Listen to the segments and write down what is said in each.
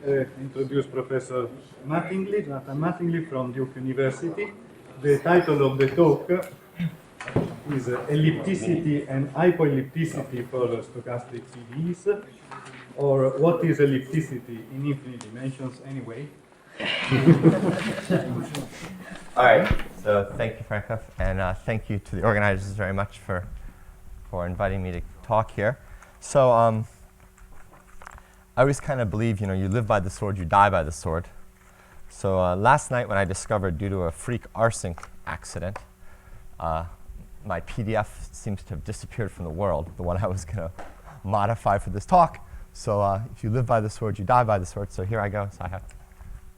introduce Professor Mattingly, Jonathan Mattingly from Duke University. The title of the talk is Ellipticity and Hypo-ellipticity for stochastic PDEs, or what is ellipticity in infinite dimensions anyway? All right, so thank you, Franco, and thank you to the organizers very much for inviting me to talk here. So I always kind of believe, you live by the sword, you die by the sword. So last night when I discovered, due to a freak rsync accident, my PDF seems to have disappeared from the world, the one I was going to modify for this talk. So if you live by the sword, you die by the sword. So here I go.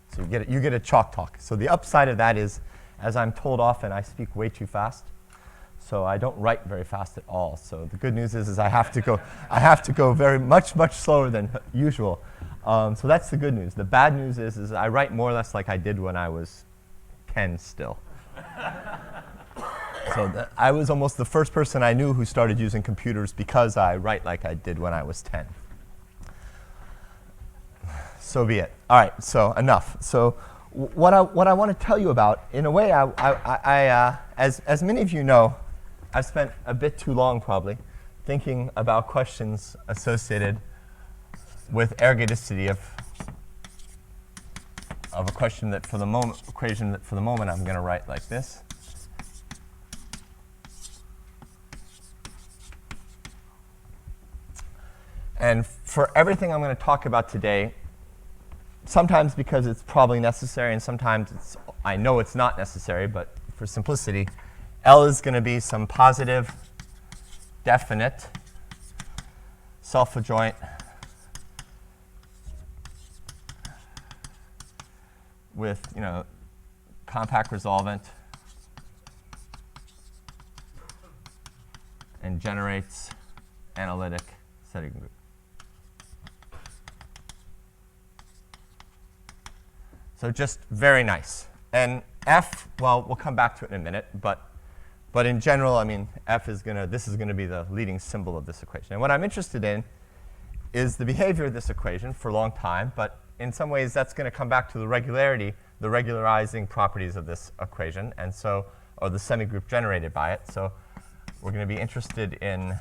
So you get a chalk talk. So the upside of that is, as I'm told often, I speak way too fast. So I don't write very fast at all. So the good news is I have to go very much slower than usual. So that's the good news. The bad news is I write more or less like I did when I was 10 still. So I was almost the first person I knew who started using computers because I write like I did when I was 10. So be it. All right, so enough. So what I want to tell you about, in a way, as many of you know, I've spent a bit too long probably thinking about questions associated with ergodicity of a question that for the moment, equation that for the moment I'm going to write like this. And for everything I'm going to talk about today, sometimes because it's probably necessary, and sometimes I know it's not necessary, but for simplicity, L is going to be some positive, definite, self-adjoint with, compact resolvent and generates analytic setting group. So just very nice. And F, well, we'll come back to it in a minute, but in general, I mean, this is going to be the leading symbol of this equation. And what I'm interested in is the behavior of this equation for a long time, but in some ways that's going to come back to the regularity, the regularizing properties of this equation, and so, or the semigroup generated by it. So we're going to be interested in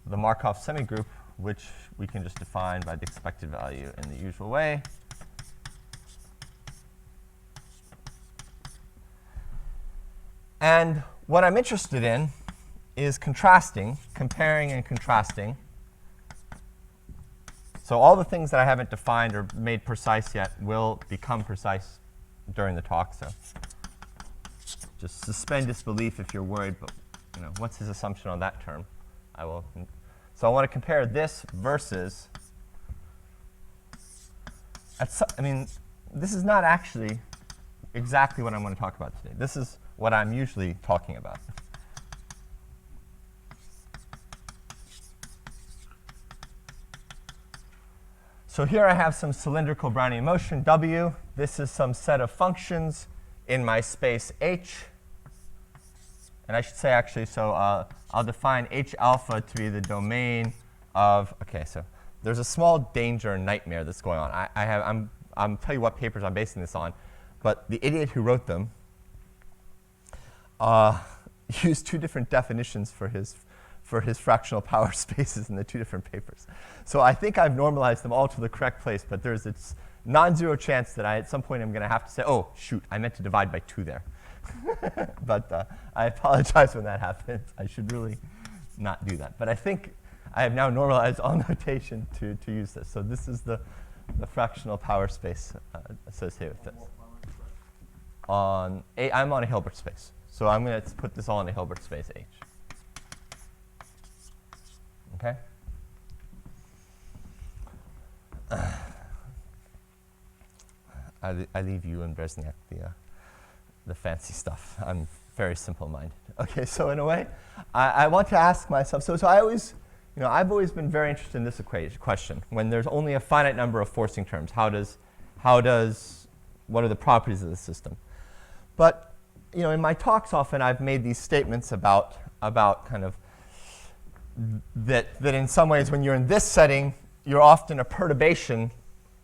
the Markov semigroup, which we can just define by the expected value in the usual way. And what I'm interested in is contrasting, comparing and contrasting. So all the things that I haven't defined or made precise yet will become precise during the talk. So just suspend disbelief if you're worried, but what's his assumption on that term? So I want to compare this versus, this is not actually exactly what I'm going to talk about today. This is what I'm usually talking about. So here I have some cylindrical Brownian motion, W. This is some set of functions in my space H. And I should say, actually, so I'll define H alpha to be the domain of, OK, so there's a small danger and nightmare that's going on. I'm tell you what papers I'm basing this on, but the idiot who wrote them used two different definitions for his fractional power spaces in the two different papers. So I think I've normalized them all to the correct place, but there's this non-zero chance that at some point I'm going to have to say, oh, shoot, I meant to divide by 2 there. But I apologize when that happens. I should really not do that. But I think I have now normalized all notation to use this. So this is the fractional power space associated with this. I'm on a Hilbert space. So I'm going to put this all in a Hilbert space H. OK? I leave you and Brezhnev the fancy stuff. I'm very simple-minded. OK, so in a way, I want to ask myself, so I always, I've always been very interested in this question. When there's only a finite number of forcing terms, what are the properties of the system? But in my talks often I've made these statements about kind of that in some ways, when you're in this setting, you're often a perturbation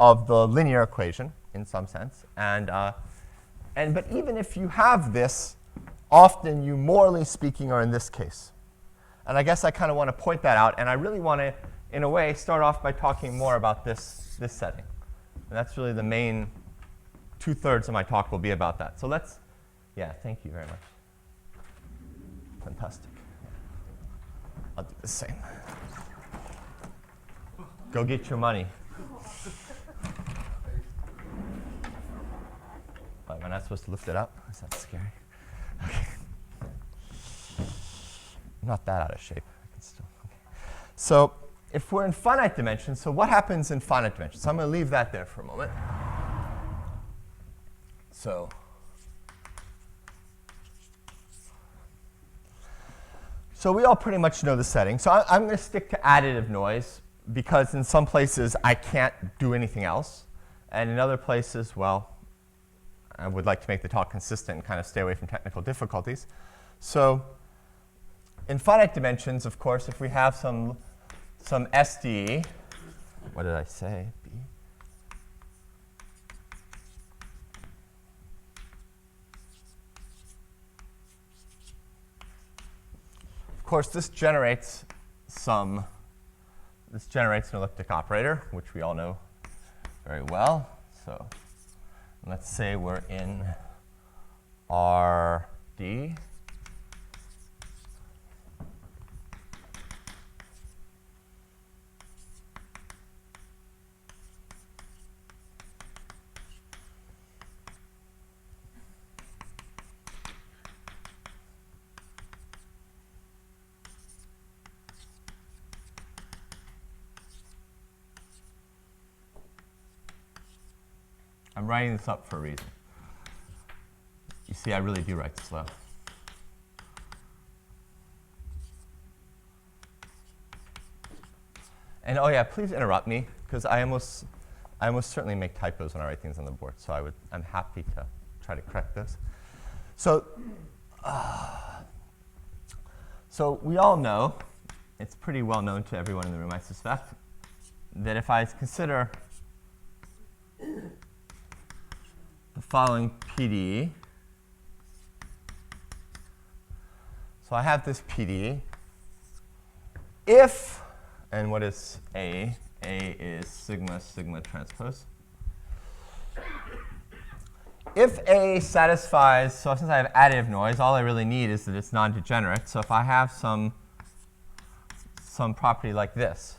of the linear equation in some sense. But even if you have this, often you, morally speaking, are in this case. And I guess I kind of want to point that out. And I really want to, in a way, start off by talking more about this setting. And that's really the main 2/3 of my talk will be about that. So let's, yeah, thank you very much. Fantastic. I'll do the same. Go get your money. Oh, am I not supposed to lift it up? Is that scary? Okay. I'm not that out of shape. I can still. Okay. So if we're in finite dimensions, so what happens in finite dimensions? So I'm going to leave that there for a moment. So we all pretty much know the setting. So I'm going to stick to additive noise, because in some places I can't do anything else. And in other places, well, I would like to make the talk consistent and kind of stay away from technical difficulties. So in finite dimensions, of course, if we have some SDE, what did I say? B. Of course, this generates an elliptic operator, which we all know very well. So let's say we're in RD. I'm writing this up for a reason. You see, I really do write slow. And oh yeah, please interrupt me, because I almost certainly make typos when I write things on the board. So I'm happy to try to correct this. So we all know, it's pretty well known to everyone in the room, I suspect, that if I consider the following PDE. So I have this PDE. If, and what is A? A is sigma transpose. If A satisfies, so since I have additive noise, all I really need is that it's non-degenerate. So if I have some property like this,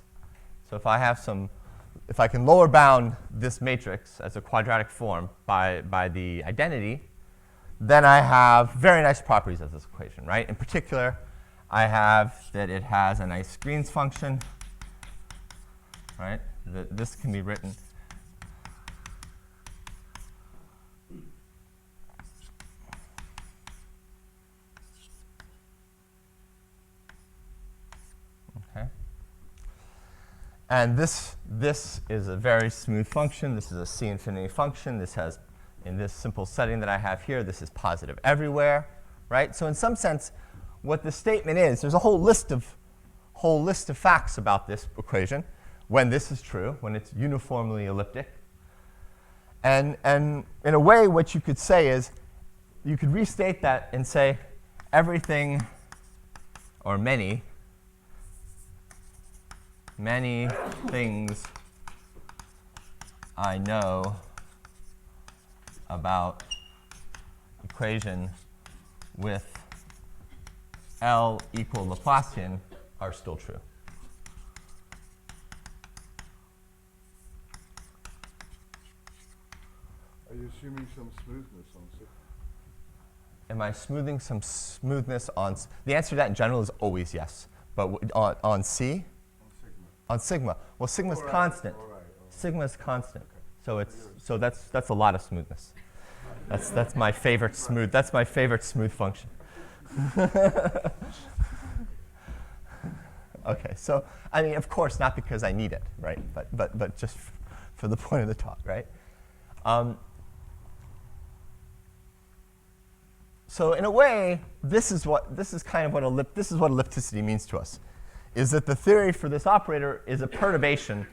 so if I can lower bound this matrix as a quadratic form by the identity, then I have very nice properties of this equation, right? In particular, I have that it has a nice Green's function, right? That this can be written and this is a very smooth function. This is a C infinity function. This has, in this simple setting that I have here, this is positive everywhere, right? So in some sense, what the statement is, there's a whole list of facts about this equation when this is true, when it's uniformly elliptic. And in a way, what you could say is, you could restate that and say everything, or many things I know about equation with L equal Laplacian are still true. Are you assuming some smoothness on sigma? Am I smoothing some smoothness on? The answer to that in general is always yes. But on C? On sigma. Well, sigma is constant. All right. Sigma is constant. Okay. So that's a lot of smoothness. That's my favorite smooth. That's my favorite smooth function. Okay. So I mean, of course, not because I need it, right? But just for the point of the talk, right? So in a way, this is what ellipticity means to us. is that the theory for this operator is a perturbation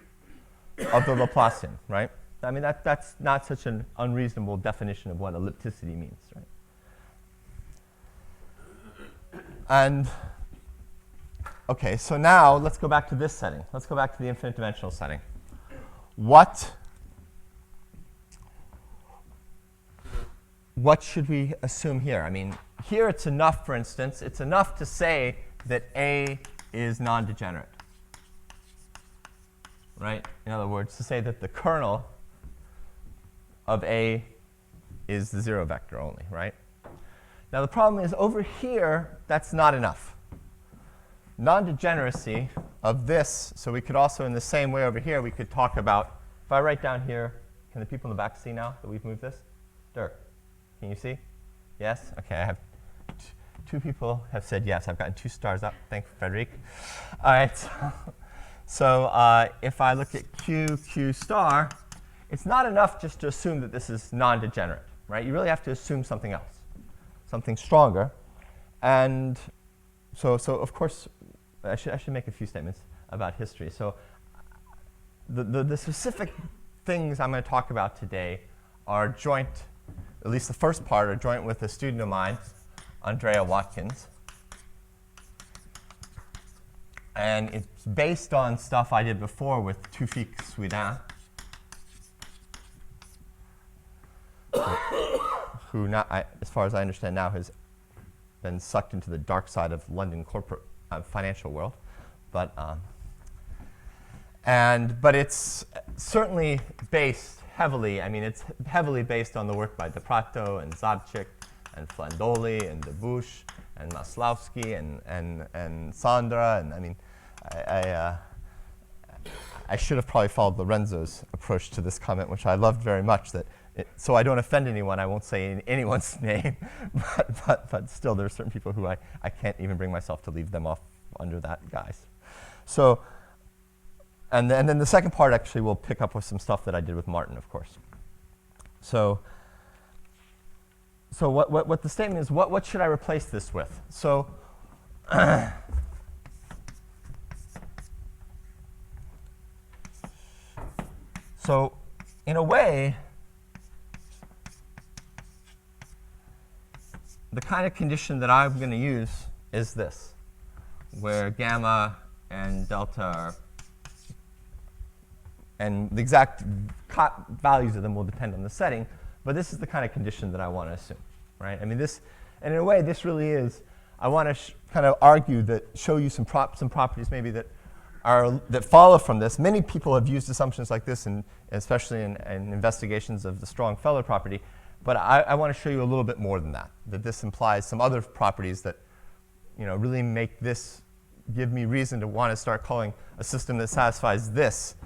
of the Laplacian, right? I mean, that's not such an unreasonable definition of what ellipticity means, right? And OK, so now let's go back to this setting. Let's go back to the infinite dimensional setting. What should we assume here? I mean, here it's enough, for instance, it's enough to say that A is non-degenerate, right? In other words, to say that the kernel of A is the 0 vector only, right? Now, the problem is over here, that's not enough. Non-degeneracy of this, so we could also, in the same way over here, we could talk about, if I write down here, can the people in the back see now that we've moved this? Dirk, can you see? Yes? OK, I have two people have said yes. I've gotten 2 stars up. Thank you, Frederic. All right. So if I look at Q star, it's not enough just to assume that this is non-degenerate, right? You really have to assume something else, something stronger. And so of course, I should make a few statements about history. So the specific things I'm going to talk about today are joint, at least the first part, are joint with a student of mine, Andrea Watkins. And it's based on stuff I did before with Tufik Swidin, who, now, as far as I understand now, has been sucked into the dark side of London corporate financial world. But it's certainly based heavily, I mean, it's heavily based on the work by De Prato and Zabchik and Flandoli and De Bush and Maslowski and Sandra. And I mean, I should have probably followed Lorenzo's approach to this comment, which I loved very much. So I don't offend anyone, I won't say anyone's name. but still, there are certain people who I can't even bring myself to leave them off under that guise. So, and then the second part actually will pick up with some stuff that I did with Martin, of course. So what the statement is, what should I replace this with? So so in a way, the kind of condition that I'm going to use is this, where gamma and delta are, and the exact values of them will depend on the setting, but this is the kind of condition that I want to assume, right? I mean, this, and in a way, this really is, I want to kind of argue that, show you some properties maybe that follow from this. Many people have used assumptions like this, especially in investigations of the strong Feller property. But I want to show you a little bit more than that, that this implies some other properties that really make this, give me reason to want to start calling a system that satisfies this,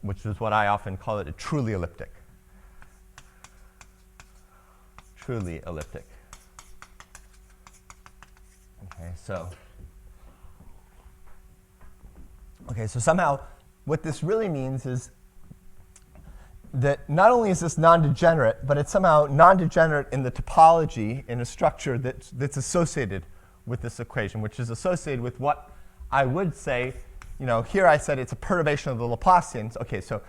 which is what I often call it, a truly elliptic. Truly elliptic. Okay, so somehow what this really means is that not only is this non-degenerate, but it's somehow non-degenerate in the topology in a structure that's associated with this equation, which is associated with what I would say, here I said it's a perturbation of the Laplacians. OK, so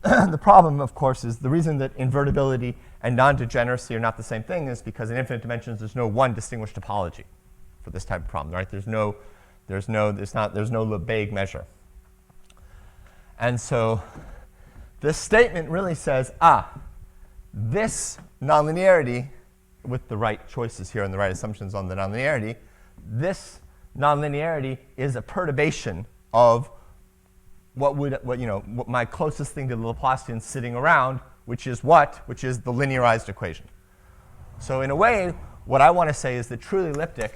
the problem, of course, is the reason that invertibility and non-degeneracy are not the same thing is because in infinite dimensions there's no one distinguished topology for this type of problem, right? There's no Lebesgue measure. And so this statement really says, this nonlinearity, with the right choices here and the right assumptions on the nonlinearity, this nonlinearity is a perturbation of what my closest thing to the Laplacian sitting around, which is what? Which is the linearized equation. So in a way, what I want to say is that truly elliptic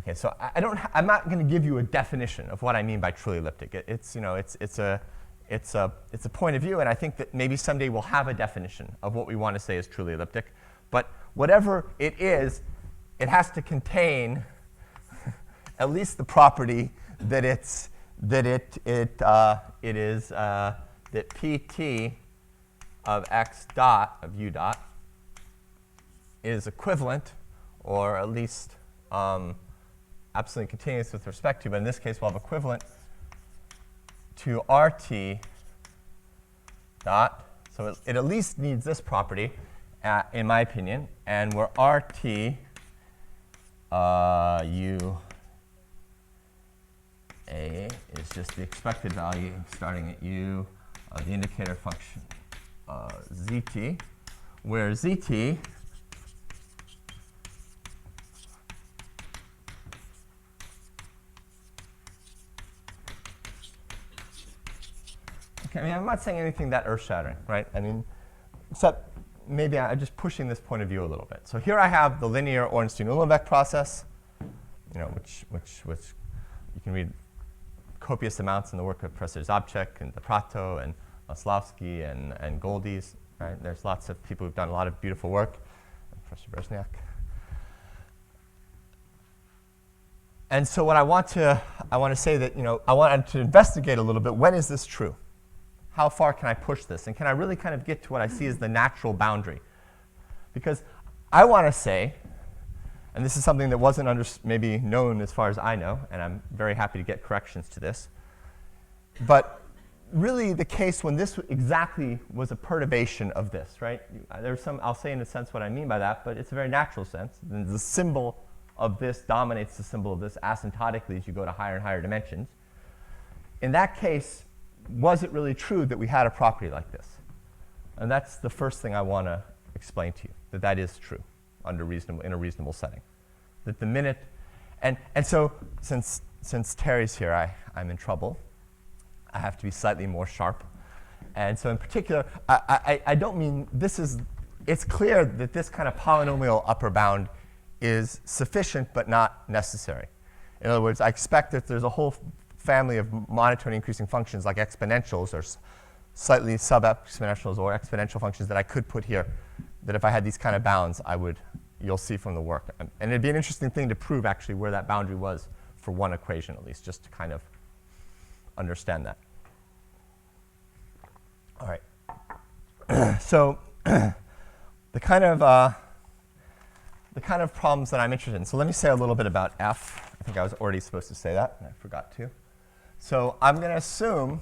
Okay, so I'm not going to give you a definition of what I mean by truly elliptic. It's a point of view, and I think that maybe someday we'll have a definition of what we want to say is truly elliptic. But whatever it is, it has to contain at least the property that that pt of x dot of u dot is equivalent, or at least absolutely continuous with respect to, but in this case we'll have equivalent to RT dot. So it at least needs this property, in my opinion, and where RT U A is just the expected value starting at U of the indicator function ZT, where ZT okay, I mean, I'm not saying anything that earth-shattering, right? I mean, except maybe I'm just pushing this point of view a little bit. So here I have the linear Ornstein-Uhlenbeck process, you know, which you can read copious amounts in the work of Professor Zabchek and Prato and Maslowski and Goldie's, right? There's lots of people who've done a lot of beautiful work, and Professor Brezhniak. And so what I want to say that, you know, I wanted to investigate a little bit, when is this true? How far can I push this? And can I really kind of get to what I see as the natural boundary? Because I want to say, and this is something that wasn't maybe known as far as I know, and I'm very happy to get corrections to this, but really the case when this exactly was a perturbation of this, right? There's some, I'll say in a sense what I mean by that, but it's a very natural sense. The symbol of this dominates the symbol of this asymptotically as you go to higher and higher dimensions. In that case, was it really true that we had a property like this? And that's the first thing I want to explain to you, that that is true under in a reasonable setting. That the minute, and so since Terry's here, I'm in trouble. I have to be slightly more sharp. And so in particular, I don't mean it's clear that this kind of polynomial upper bound is sufficient but not necessary. In other words, I expect that there's a whole family of monotony increasing functions like exponentials or slightly sub-exponentials or exponential functions that I could put here, that if I had these kind of bounds, you'll see from the work. And it'd be an interesting thing to prove actually where that boundary was for one equation at least, just to kind of understand that. All right. So the kind of problems that I'm interested in. So let me say a little bit about F. I think I was already supposed to say that, and I forgot to. So I'm going to assume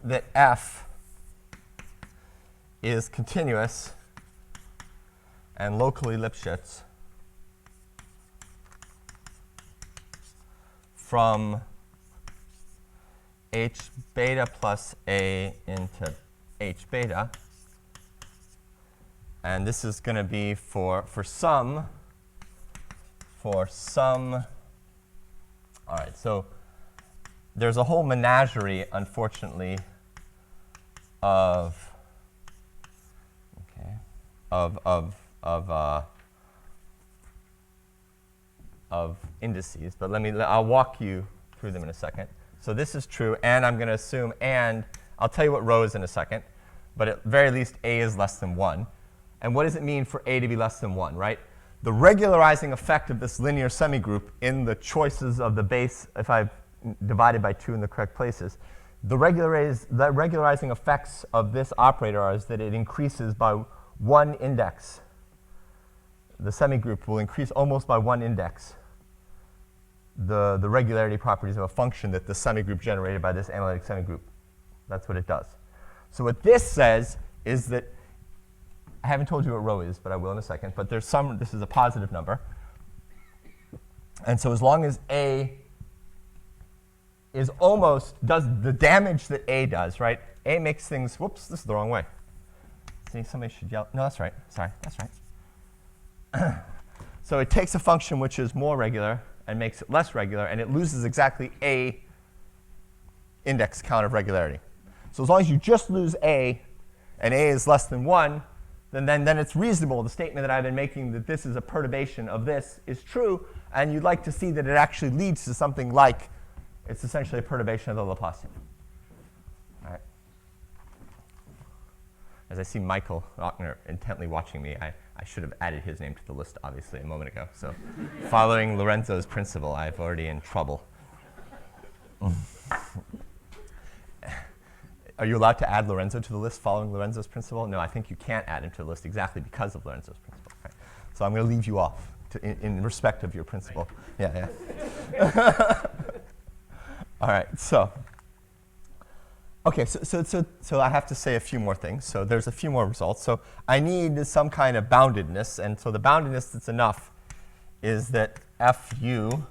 that F is continuous and locally Lipschitz from H beta plus A into H beta. And this is going to be for some. All right, so there's a whole menagerie, unfortunately, of indices. But I'll walk you through them in a second. So this is true, and I'm going to assume, and I'll tell you what rho is in a second. But at very least, A is less than 1. And what does it mean for A to be less than 1, right? The regularizing effect of this linear semigroup in the choices of the base, if I've divided by 2 in the correct places, the regularizing effects of this operator are that it increases by 1 index. The semigroup will increase almost by 1 index the regularity properties of a function that the semigroup generated by this analytic semigroup. That's what it does. So what this says is that, I haven't told you what rho is, but I will in a second. But this is a positive number. And so as long as A is does the damage that A does, right? A makes things, whoops, this is the wrong way. See, somebody should yell. No, that's right. Sorry, that's right. So it takes a function which is more regular and makes it less regular, and it loses exactly A index count of regularity. So as long as you just lose A, and A is less than 1, then it's reasonable. The statement that I've been making that this is a perturbation of this is true, and you'd like to see that it actually leads to something like it's essentially a perturbation of the Laplacian. All right. As I see Michael Lochner intently watching me, I should have added his name to the list, obviously, a moment ago. So following Lorenzo's principle, I'm already in trouble. are you allowed to add Lorenzo to the list following Lorenzo's principle? No, I think you can't add him to the list exactly because of Lorenzo's principle. Right? So I'm going to leave you off in respect of your principle. Yeah, yeah. All right, so. OK, so I have to say a few more things. So there's a few more results. So I need some kind of boundedness. And so the boundedness that's enough is that fu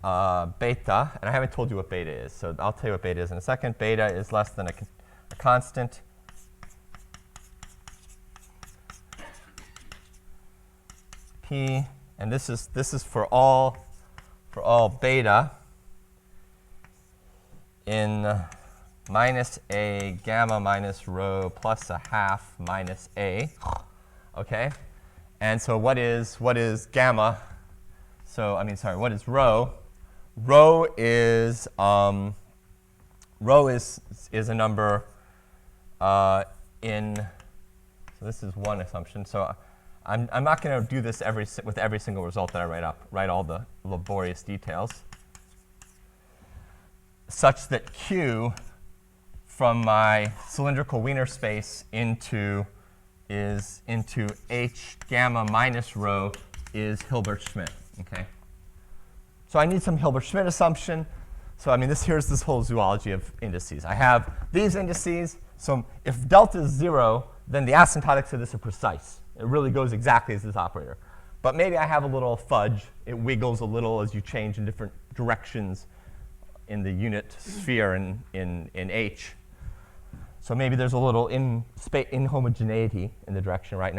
beta, and I haven't told you what beta is, so I'll tell you what beta is in a second. Beta is less than a constant p, and this is for all beta in minus a gamma minus rho plus a half minus a. Okay, and so what is gamma? So I mean, sorry, what is rho? Rho is a number in. So this is one assumption. So I'm not going to do this with every single result that I write all the laborious details, such that Q from my cylindrical Wiener space into H gamma minus rho is Hilbert-Schmidt. Okay. So I need some Hilbert-Schmidt assumption. So I mean, here's this whole zoology of indices. I have these indices. So if delta is 0, then the asymptotics of this are precise. It really goes exactly as this operator. But maybe I have a little fudge. It wiggles a little as you change in different directions in the unit sphere in H. So maybe there's a little inhomogeneity in the direction, right?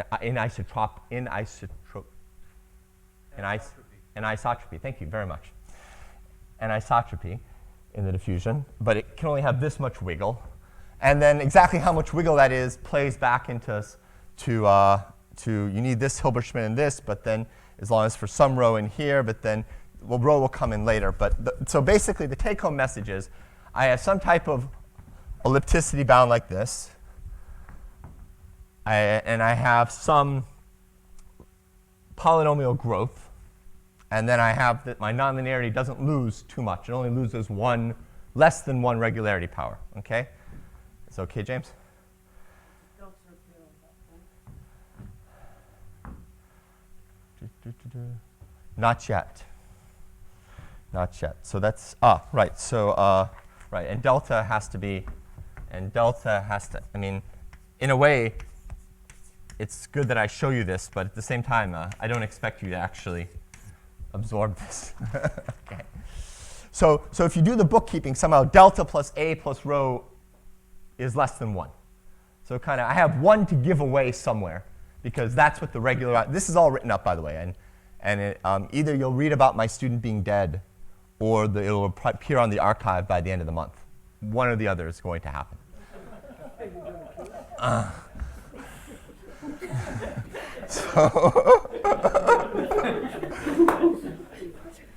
Anisotropy, thank you very much. Anisotropy in the diffusion, but it can only have this much wiggle. And then exactly how much wiggle that is plays back into you need this Hilbert-Schmidt and this, but then as long as for some rho in here, but then rho will come in later. But so basically the take-home message is I have some type of ellipticity bound like this, and I have some polynomial growth. And then I have that my nonlinearity doesn't lose too much. It only loses less than one regularity power. Okay? Is that okay, James? Not yet. Not yet. So that's right. So right, and delta has to. I mean, in a way, it's good that I show you this, but at the same time, I don't expect you to actually absorb this. Okay. So if you do the bookkeeping, somehow delta plus a plus rho is less than 1. So kind of I have 1 to give away somewhere, because that's what the regular. This is all written up, by the way, and either you'll read about my student being dead, or it'll appear on the archive by the end of the month. One or the other is going to happen.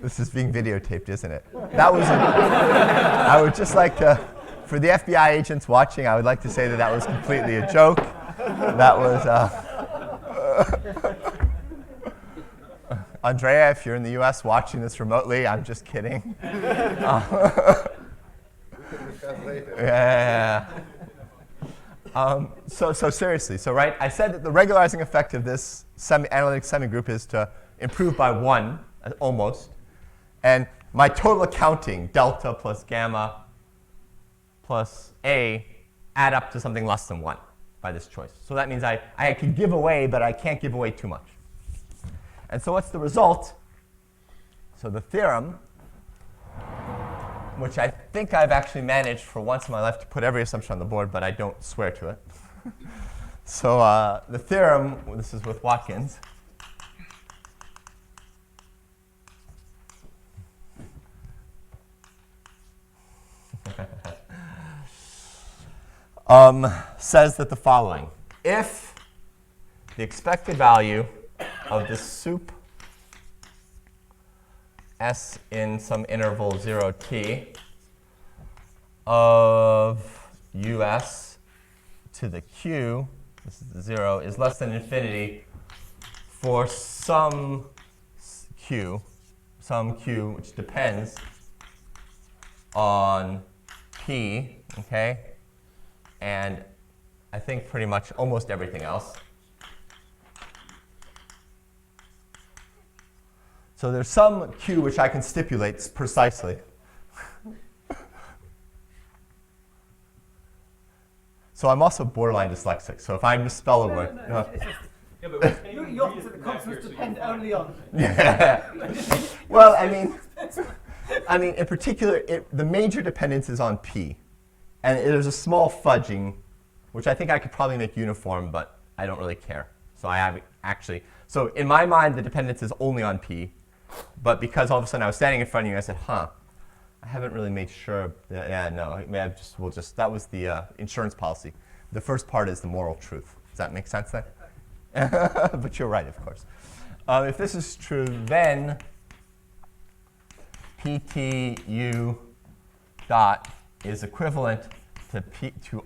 This is being videotaped, isn't it? That was. I would just like to, for the FBI agents watching, I would like to say that was completely a joke. That was. Andrea, if you're in the U.S. watching this remotely, I'm just kidding. Yeah. So seriously, right, I said that the regularizing effect of this analytic semigroup is to improve by 1, almost. And my total accounting, delta plus gamma plus a, add up to something less than 1 by this choice. So that means I can give away, but I can't give away too much. And so what's the result? So the theorem, which I think I've actually managed for once in my life to put every assumption on the board, but I don't swear to it. So the theorem, this is with Watkins. Says that the following. If the expected value of this sup S in some interval 0t of us to the q, this is the 0, is less than infinity for some q which depends on P, okay, and I think pretty much almost everything else. So there's some Q which I can stipulate precisely. So I'm also borderline dyslexic. So if I misspell a word, Yeah, but your consonants depend only on. Well, I mean, in particular, the major dependence is on P, and there's a small fudging, which I think I could probably make uniform, but I don't really care. So I have actually. So in my mind, the dependence is only on P, but because all of a sudden I was standing in front of you, I said, "Huh, I haven't really made sure." Yeah, no, I mean, we'll just. That was the insurance policy. The first part is the moral truth. Does that make sense then? But you're right, of course. If this is true, then PTU dot is equivalent to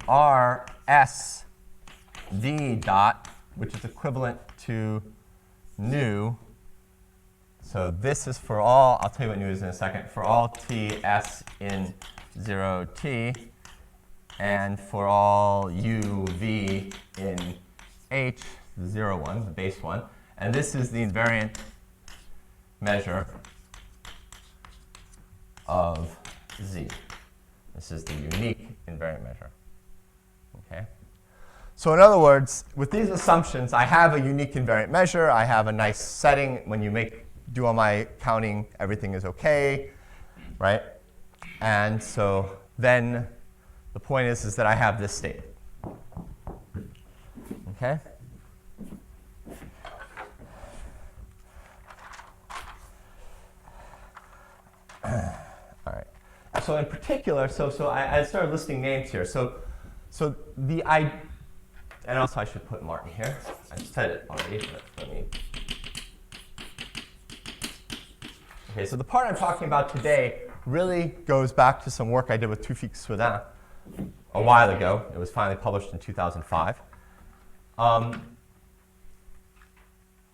RSD dot, which is equivalent to nu. So this is for all, I'll tell you what nu is in a second, for all t s in 0t, and for all u v in h, 0, 1, the base one. And this is the invariant measure of z. This is the unique invariant measure. Okay? So in other words, with these assumptions, I have a unique invariant measure. I have a nice setting. When you do all my counting, everything is OK, right? And so then the point is that I have this state. OK? All right. So in particular, I started listing names here. So and also I should put Martin here. I said it already, but let me. Okay, so the part I'm talking about today really goes back to some work I did with Tufik Sweden a while ago. It was finally published in 2005.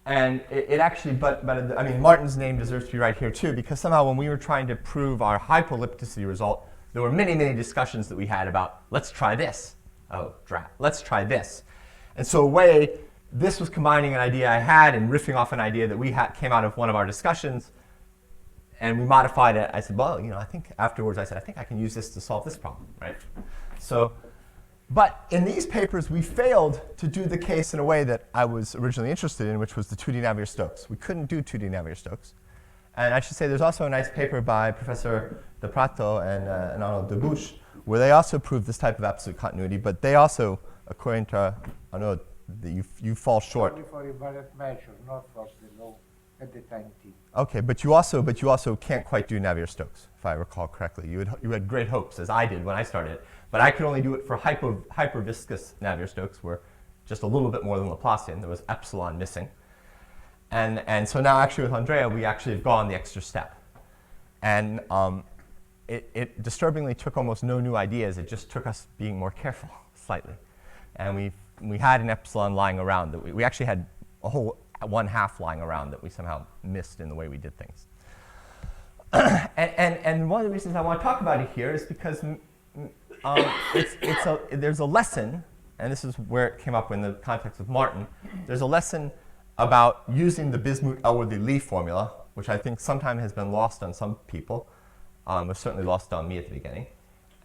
And it actually, but I mean, Martin's name deserves to be right here too, because somehow when we were trying to prove our hypo-ellipticity result, there were many, many discussions that we had about, let's try this. Oh, drat. Let's try this. And so a way, this was combining an idea I had and riffing off an idea that we came out of one of our discussions, and we modified it. I said, well, I think afterwards I said, I think I can use this to solve this problem, right? So. But in these papers, we failed to do the case in a way that I was originally interested in, which was the 2D Navier-Stokes. We couldn't do 2D Navier-Stokes. And I should say there's also a nice paper by Professor De Prato and Arnaud Debouche, where they also proved this type of absolute continuity. But they also, according to Arnaud, you fall short. Only for invariant measure, not for the law at the time t. OK, but you also can't quite do Navier-Stokes, if I recall correctly. You had great hopes, as I did when I started. But I could only do it for hyperviscous Navier-Stokes, where just a little bit more than Laplacian. There was epsilon missing. And so now actually with Andrea, we actually have gone the extra step. And it disturbingly took almost no new ideas. It just took us being more careful slightly. And we had an epsilon lying around. That we actually had a whole 1/2 lying around that we somehow missed in the way we did things. And one of the reasons I want to talk about it here is because there's a lesson, and this is where it came up in the context of Martin. There's a lesson about using the Bismuth-Elworthy-Lee formula, which I think sometimes has been lost on some people. It was certainly lost on me at the beginning.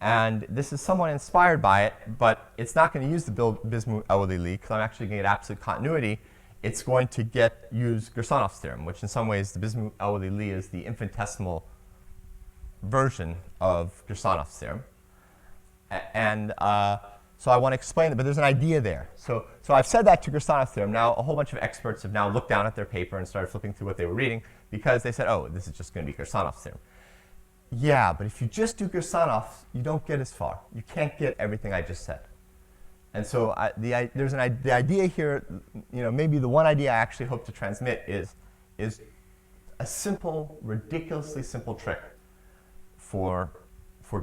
And this is somewhat inspired by it, but it's not going to use the Bismuth-Elworthy-Lee because I'm actually going to get absolute continuity. It's going to use Gersanov's theorem, which in some ways the Bismuth-Elworthy-Lee is the infinitesimal version of Gersanov's theorem. And so I want to explain it, but there's an idea there. So I've said that to Gersanov's theorem. Now a whole bunch of experts have now looked down at their paper and started flipping through what they were reading because they said, oh, this is just going to be Gersanov's theorem. Yeah, but if you just do Gersanov's, you don't get as far. You can't get everything I just said. And so the idea here, maybe the one idea I actually hope to transmit is a simple, ridiculously simple trick for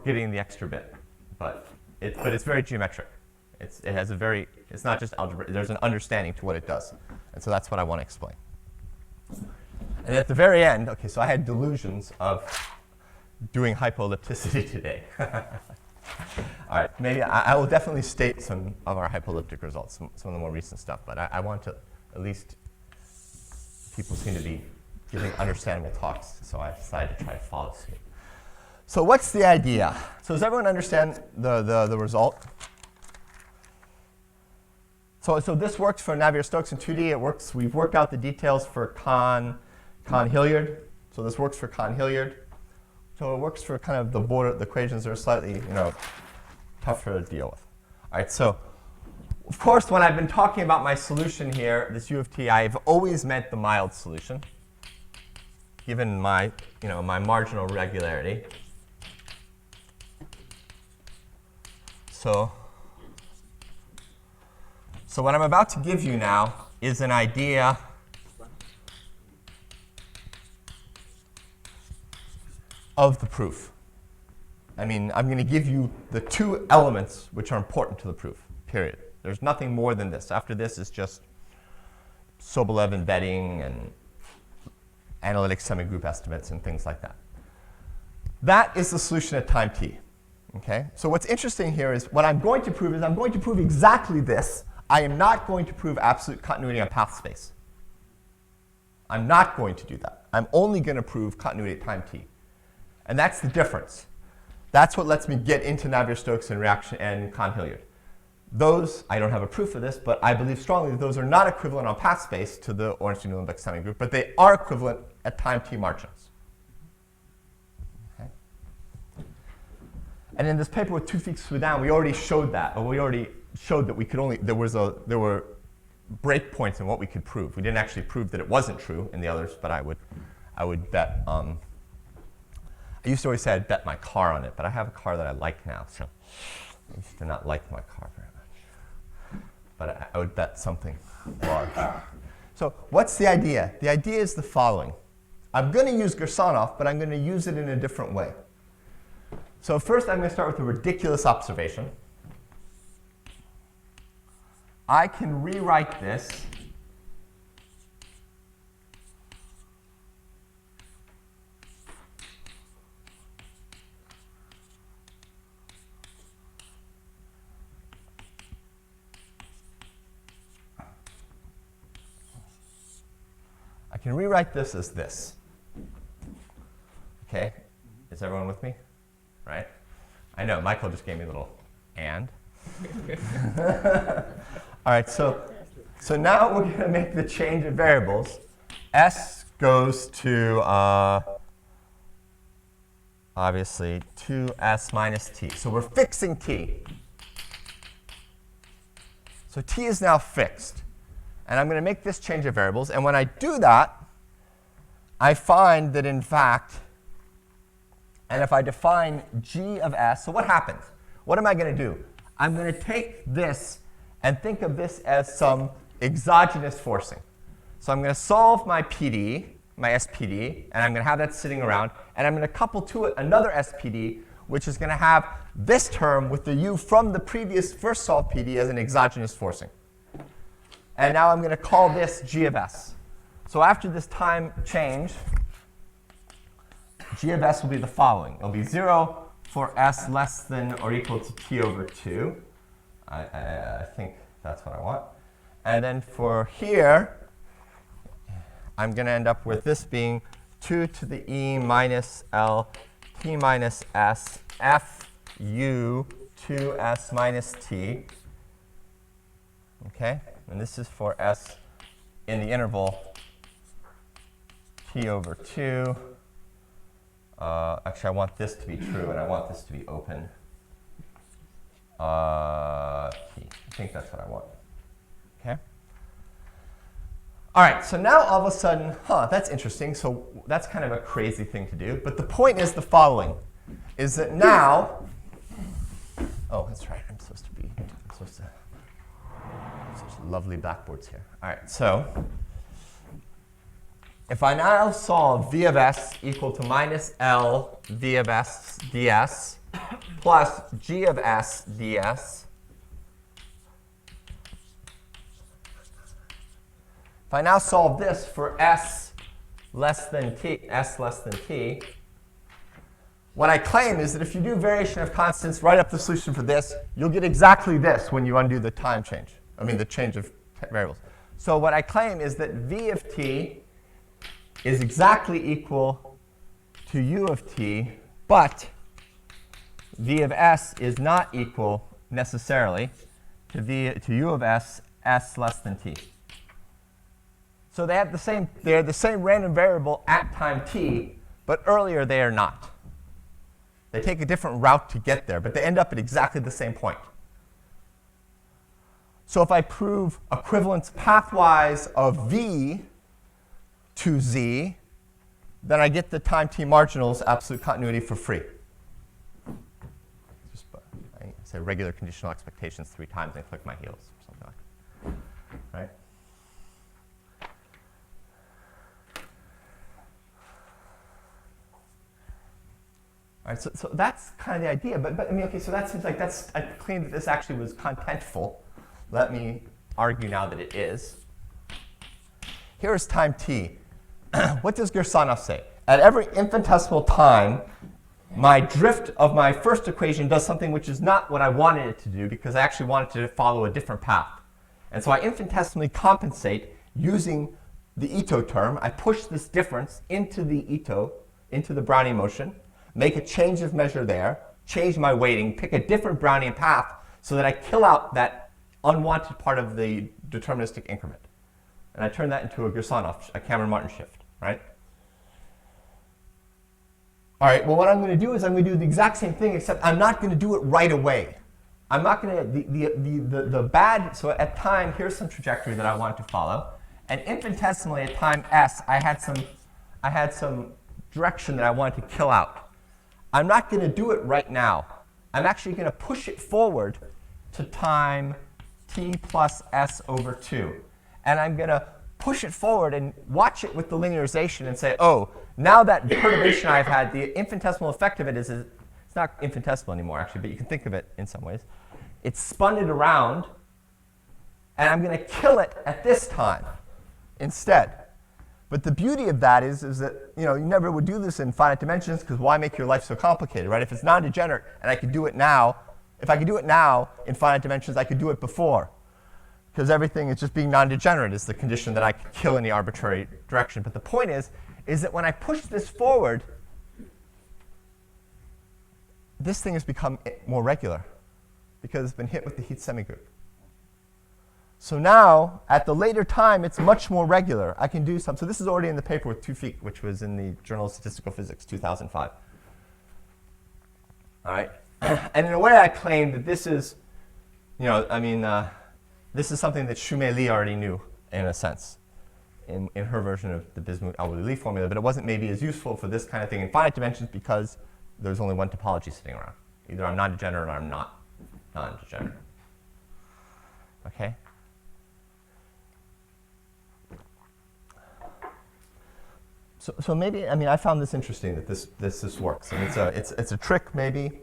getting the extra bit. But it's very geometric. It's not just algebra. There's an understanding to what it does. And so that's what I want to explain. And at the very end, OK, so I had delusions of doing hypo-ellipticity today. All right, maybe I will definitely state some of our hypoelliptic results, some of the more recent stuff, but I want to at least, people seem to be giving understandable talks, so I decided to try to follow suit. So what's the idea? So does everyone understand the result? So this works for Navier-Stokes in 2D. It works. We've worked out the details for Cahn-Hilliard. So this works for Cahn-Hilliard. So it works for kind of the border. The equations are slightly, tougher to deal with. All right. So of course, when I've been talking about my solution here, this U of t, I've always meant the mild solution, given my, my marginal regularity. So what I'm about to give you now is an idea of the proof. I mean, I'm going to give you the two elements which are important to the proof, period. There's nothing more than this. After this is just Sobolev embedding and analytic semigroup estimates and things like that. That is the solution at time t. Okay? So what's interesting here is what I'm going to prove is I'm going to prove exactly this. I am not going to prove absolute continuity on path space. I'm not going to do that. I'm only going to prove continuity at time t. And that's the difference. That's what lets me get into Navier-Stokes and reaction and Cahn-Hilliard. Those, I don't have a proof of this, but I believe strongly that those are not equivalent on path space to the Ornstein-Uhlenbeck semigroup, but they are equivalent at time t margins. Okay? And in this paper with Tufik-Soudan, we already showed that, or we already showed that we could only, there were breakpoints in what we could prove. We didn't actually prove that it wasn't true in the others, but I would bet, I used to always say I'd bet my car on it, but I have a car that I like now, so I used to not like my car very much. But I would bet something large. So what's the idea? The idea is the following. I'm going to use Gersanov, but I'm going to use it in a different way. So first I'm going to start with a ridiculous observation. I can rewrite this as this. Okay? Is everyone with me? Right? I know, Michael just gave me a little and. All right, so now we're going to make the change of variables. S goes to, obviously, 2s minus t. So we're fixing t. So t is now fixed. And I'm going to make this change of variables. And when I do that, I find that, in fact, and if I define g of s, so what happens? What am I going to do? I'm going to take this and think of this as some exogenous forcing. So I'm going to solve my PD, my SPD, and I'm going to have that sitting around. And I'm going to couple to it another SPD, which is going to have this term with the u from the previous first solved PD as an exogenous forcing. And now I'm going to call this g of s. So after this time change, g of s will be the following. It'll be 0 for s less than or equal to t over 2. I think that's what I want. And then for here, I'm going to end up with this being 2 to the e minus l t minus s f u 2s minus t. Okay? And this is for s in the interval t over 2. Actually, I want this to be true, and I want this to be open. T. I think that's what I want. Okay? All right, so now all of a sudden, that's interesting. So that's kind of a crazy thing to do. But the point is the following, is that now, oh, that's right, I'm supposed to such lovely blackboards here. All right, so if I now solve v of s equal to minus L v of s ds plus g of s ds, if I now solve this for s less than t, what I claim is that if you do variation of constants, write up the solution for this, you'll get exactly this when you undo the time change. I mean, the change of variables. So what I claim is that v of t is exactly equal to u of t, but v of s is not equal necessarily to u of s less than t. So they have they're the same random variable at time t, but earlier they are not. They take a different route to get there, but they end up at exactly the same point. So if I prove equivalence pathwise of v to z, then I get the time t marginals absolute continuity for free. Just I say regular conditional expectations 3 times and click my heels or something like that. Right? All right, so that's kind of the idea. But I mean, OK, so that seems like I claimed that this actually was contentful. Let me argue now that it is. Here is time t. What does Gersonov say? At every infinitesimal time, my drift of my first equation does something which is not what I wanted it to do, because I actually wanted to follow a different path. And so I infinitesimally compensate using the Ito term. I push this difference into the Ito, into the Brownian motion, make a change of measure there, change my weighting, pick a different Brownian path so that I kill out that unwanted part of the deterministic increment. And I turn that into a Gersonov, a Cameron-Martin shift, right? All right, well, what I'm going to do is I'm going to do the exact same thing, except I'm not going to do it right away. I'm not going to, the bad, so at time, here's some trajectory that I want to follow. And infinitesimally at time s, I had some direction that I wanted to kill out. I'm not going to do it right now. I'm actually going to push it forward to time t plus s over 2. And I'm going to push it forward and watch it with the linearization and say, oh, now that perturbation I've had, the infinitesimal effect of it is it's not infinitesimal anymore, actually, but you can think of it in some ways. It's spun it around, and I'm going to kill it at this time instead. But the beauty of that is that you never would do this in finite dimensions, because why make your life so complicated, right? If it's non-degenerate and I could do it now, if I could do it now in finite dimensions, I could do it before. Because everything is just being non-degenerate is the condition that I could kill in the arbitrary direction. But the point is that when I push this forward, this thing has become more regular because it's been hit with the heat semigroup. So now, at the later time, it's much more regular. I can do some. So this is already in the paper with 2 feet, which was in the Journal of Statistical Physics, 2005. All right. And in a way, I claim that this is, this is something that Shumei-Lee already knew, in a sense, in her version of the Bismuth-Alwood-Lee formula. But it wasn't maybe as useful for this kind of thing in finite dimensions because there's only one topology sitting around. Either I'm non-degenerate or I'm not non-degenerate. OK? So maybe, I found this interesting that this works. And it's a trick, maybe,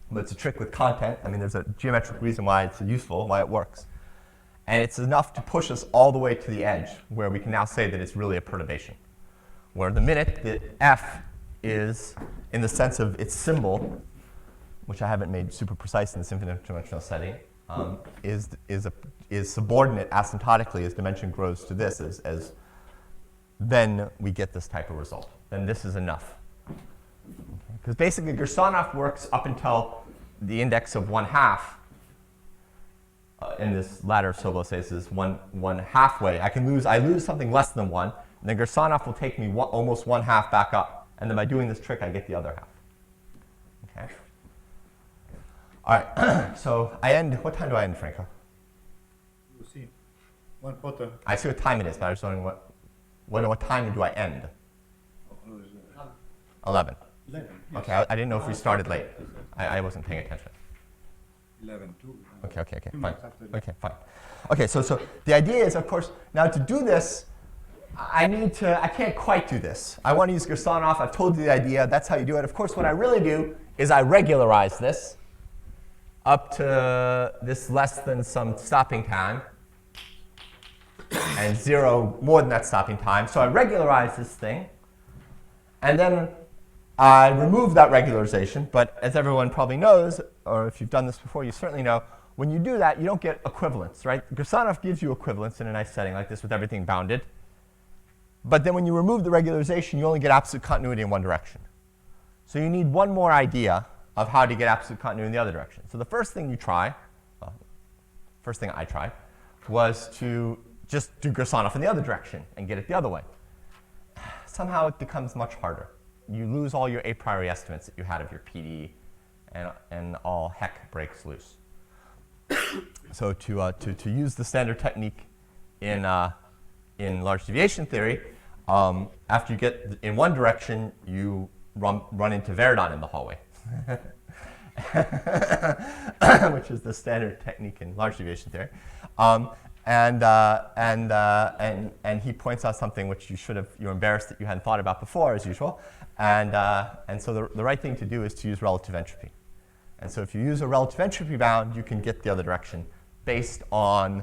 but it's a trick with content. There's a geometric reason why it's useful, why it works. And it's enough to push us all the way to the edge, where we can now say that it's really a perturbation. Where the minute that f is, in the sense of its symbol, which I haven't made super precise in this infinite dimensional setting, is subordinate asymptotically as dimension grows to this, as then we get this type of result. Then this is enough. Because basically, Gersonov works up until the index of 1/2. In this ladder of Sobolev is one halfway. I lose something less than 1. And then Gersonov will take me almost 1/2 back up. And then by doing this trick, I get the other half. OK? All right. So I end. What time do I end, Franco? You see, 1/4. I see what time it is, but I was wondering what time do I end? 11. 11. OK, I didn't know if we started late. I wasn't paying attention. 11 too. OK, fine. OK, fine. OK, so the idea is, of course, now to do this, I can't quite do this. I want to use Gersonov. I've told you the idea. That's how you do it. Of course, what I really do is I regularize this up to this less than some stopping time, and 0 more than that stopping time. So I regularize this thing. And then I remove that regularization, but as everyone probably knows, or if you've done this before, you certainly know, when you do that, you don't get equivalence, right? Gersanov gives you equivalence in a nice setting like this with everything bounded. But then when you remove the regularization, you only get absolute continuity in one direction. So you need one more idea of how to get absolute continuity in the other direction. So the first thing you try, first thing I tried, was to just do Gersanov in the other direction and get it the other way. Somehow it becomes much harder. You lose all your a priori estimates that you had of your PDE, and all heck breaks loose. So to use the standard technique in large deviation theory, after you get in one direction, you run into Verdun in the hallway, which is the standard technique in large deviation theory. And he points out something which you're embarrassed that you hadn't thought about before, as usual. And so the right thing to do is to use relative entropy. And so if you use a relative entropy bound, you can get the other direction based on,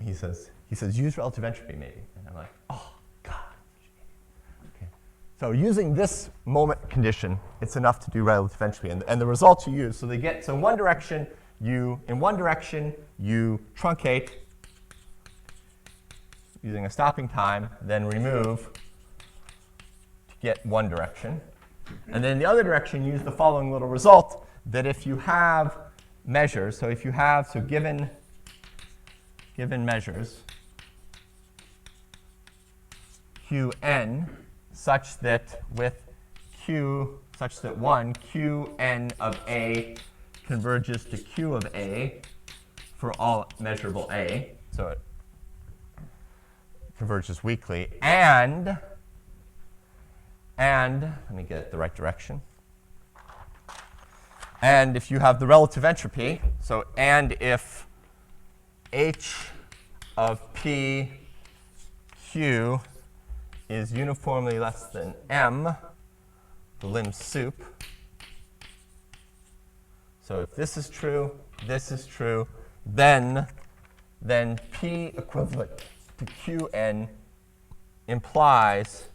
he says, use relative entropy maybe. And I'm like, oh, God. Okay. So using this moment condition, it's enough to do relative entropy. And the results you use, so in one direction, you truncate using a stopping time, then remove to get one direction. And then in the other direction, use the following little result, that if you have measures, given measures, Qn, such that one Qn of A converges to Q of A for all measurable A, so it converges weakly, and let me get it the right direction. And if you have the relative entropy, and if H of P Q is uniformly less than M, the lim sup. So if this is true, then P equivalent to Qn implies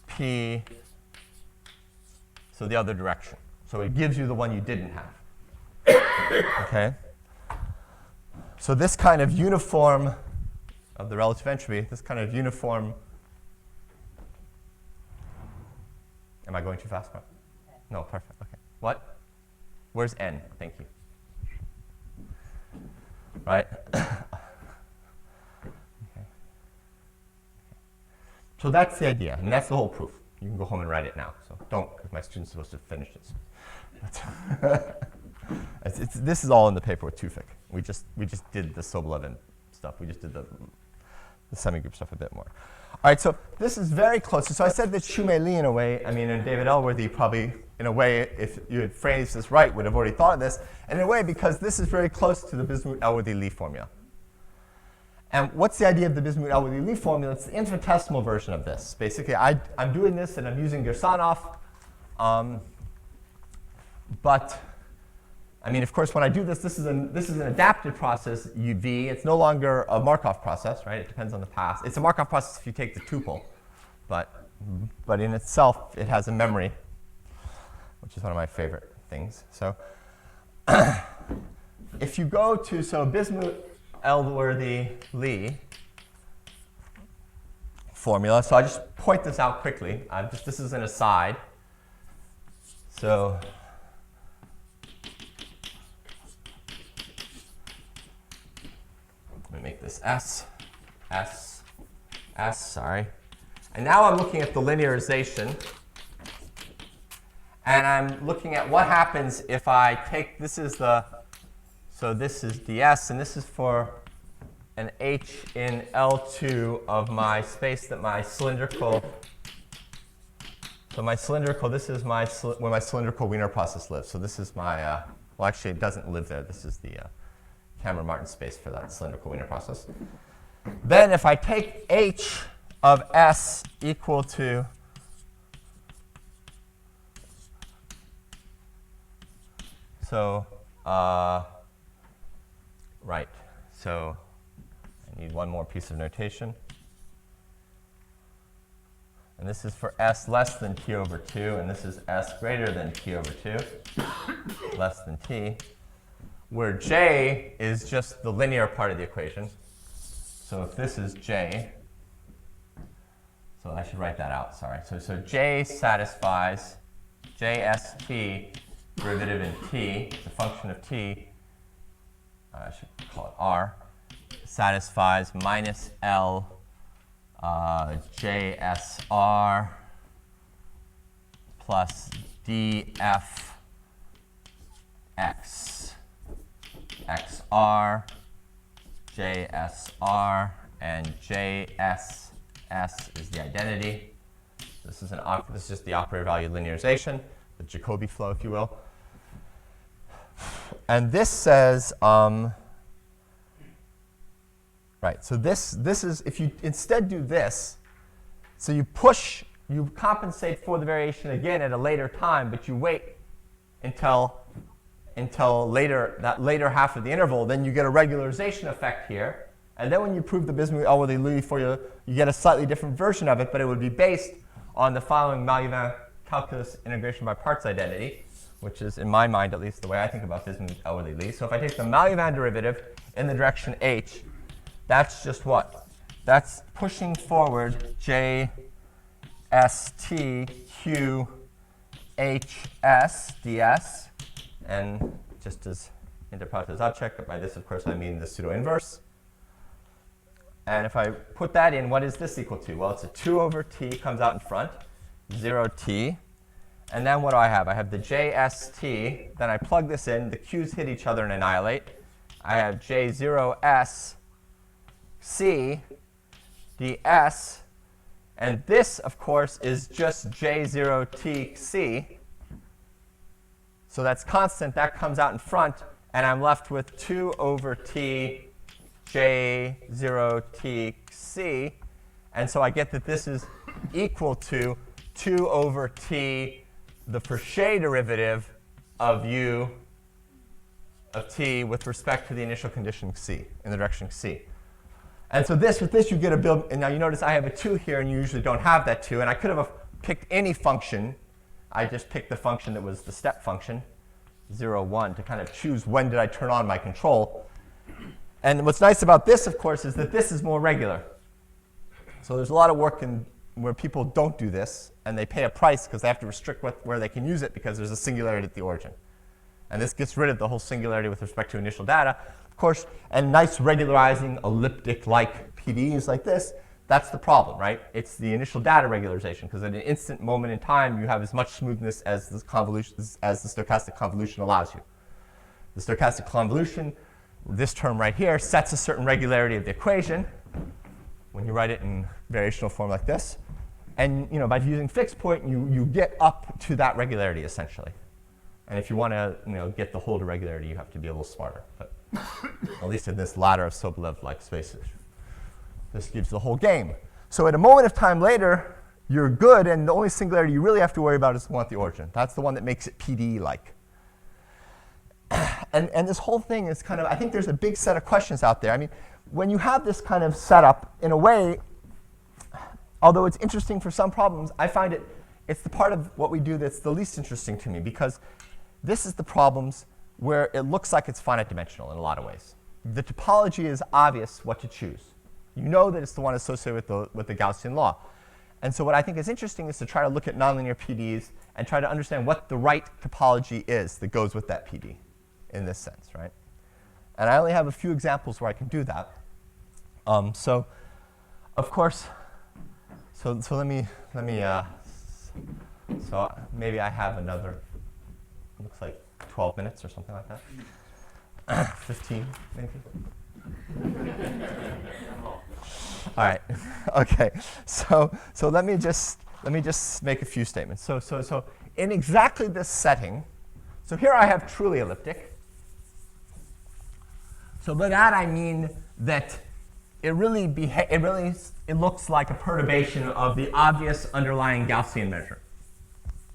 P, so the other direction. So it gives you the one you didn't have. Okay? So this kind of uniform of the relative entropy, this kind of uniform, am I going too fast? No, perfect. Okay. What? Where's n? Thank you. Right? Okay. So that's the idea, and that's the whole proof. You can go home and write it now. So don't, because my student's supposed to finish this. This is all in the paper with Tufik. We just did the Sobolev stuff. We just did the semigroup stuff a bit more. All right, so this is very close. So I said that Shumei-Lee, in a way, and David Elworthy probably, in a way, if you had phrased this right, would have already thought of this. And in a way, because this is very close to the Bismuth-Elworthy-Lee formula. And what's the idea of the Bismuth-Elworthy-Lee formula? It's the infinitesimal version of this. Basically, I'm doing this, and I'm using Gersanov. But of course, when I do this, this is an adapted process, UV. It's no longer a Markov process, right? It depends on the path. It's a Markov process if you take the tuple. But in itself, it has a memory, which is one of my favorite things. So if you go to, Bismuth-Elworthy-Lee formula. So I just point this out quickly. This is an aside. So let me make this S, sorry. And now I'm looking at the linearization. And I'm looking at what happens if I take, this is ds, and this is for an h in L2 of my space that my cylindrical, this is where my cylindrical Wiener process lives. So this is my, well, actually, it doesn't live there. This is the Cameron-Martin space for that cylindrical Wiener process. Then if I take h of S equal to right. So I need one more piece of notation. And this is for s less than t over 2, and this is s greater than t over 2, less than t, where j is just the linear part of the equation. So if this is j, so I should write that out, sorry. So j satisfies jst derivative in t, the function of t, I should call it r, satisfies minus L JSR plus DF X XR JSR and JSS is the identity. This is just the operator value linearization, the Jacobi flow, if you will. And this says, right, so this is, if you instead do this, so you compensate for the variation again at a later time, but you wait until later, that later half of the interval, then you get a regularization effect here. And then when you prove the Bismuth-Elworthy-Lie for you get a slightly different version of it, but it would be based on the following Malyovan calculus integration by parts identity, which is, in my mind at least, the way I think about Bismuth-Elworthy-Lie. So if I take the Malyovan derivative in the direction h, that's just what? That's pushing forward j s t q h s ds, and just as interproduct as object, but by this, of course, I mean the pseudo-inverse. And if I put that in, what is this equal to? Well, it's a 2 over t comes out in front, 0t. And then what do I have? I have the jst. Then I plug this in. The q's hit each other and annihilate. I have j0s c ds. And this, of course, is just j0t c. So that's constant. That comes out in front. And I'm left with 2 over t j0tc, and so I get that this is equal to 2 over t, the Fouché derivative of u of t with respect to the initial condition c, in the direction c. And so with this you get a build, and now you notice I have a 2 here, and you usually don't have that 2, and I could have picked any function. I just picked the function that was the step function, 0, 1, to kind of choose when did I turn on my control. And what's nice about this, of course, is that this is more regular. So there's a lot of work where people don't do this, and they pay a price because they have to restrict where they can use it because there's a singularity at the origin. And this gets rid of the whole singularity with respect to initial data. Of course, and nice regularizing elliptic-like PDEs like this, that's the problem, right? It's the initial data regularization, because at an instant moment in time, you have as much smoothness as the stochastic convolution allows you. The stochastic convolution, this term right here, sets a certain regularity of the equation when you write it in variational form like this. And by using fixed point, you get up to that regularity, essentially. And if you want to get the whole regularity, you have to be a little smarter. But at least in this ladder of Sobolev-like spaces, this gives the whole game. So at a moment of time later, you're good, and the only singularity you really have to worry about is the one at the origin. That's the one that makes it PDE-like. And this whole thing is kind of, I think there's a big set of questions out there. I mean, when you have this kind of setup, in a way, although it's interesting for some problems, I find it's the part of what we do that's the least interesting to me, because this is the problems where it looks like it's finite dimensional in a lot of ways. The topology is obvious what to choose. You know that it's the one associated with the Gaussian law. And so what I think is interesting is to try to look at nonlinear PDEs and try to understand what the right topology is that goes with that PD in this sense, right? And I only have a few examples where I can do that. So, of course, so maybe I have another, looks like 12 minutes or something like that. 15, maybe. All right. Okay. So let me just make a few statements. So in exactly this setting, so here I have truly elliptic. So by that I mean that it looks like a perturbation of the obvious underlying Gaussian measure.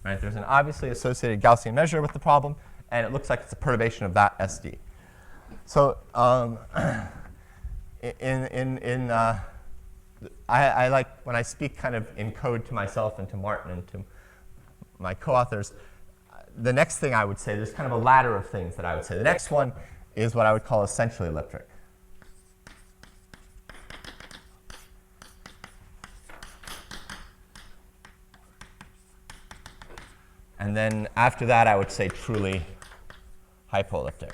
Right? There's an obviously associated Gaussian measure with the problem, and it looks like it's a perturbation of that SD. So I like, when I speak kind of in code to myself and to Martin and to my co-authors, the next thing I would say, there's kind of a ladder of things that I would say. The next one is what I would call essentially elliptic. And then after that, I would say truly hypoelliptic.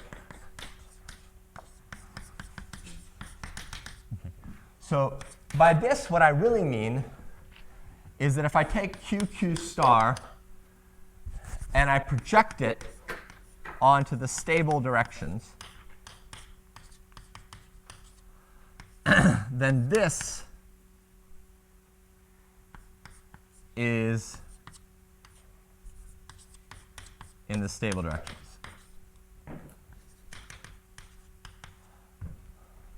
So by this, what I really mean is that if I take QQ star and I project it onto the stable directions, then this is in the stable directions.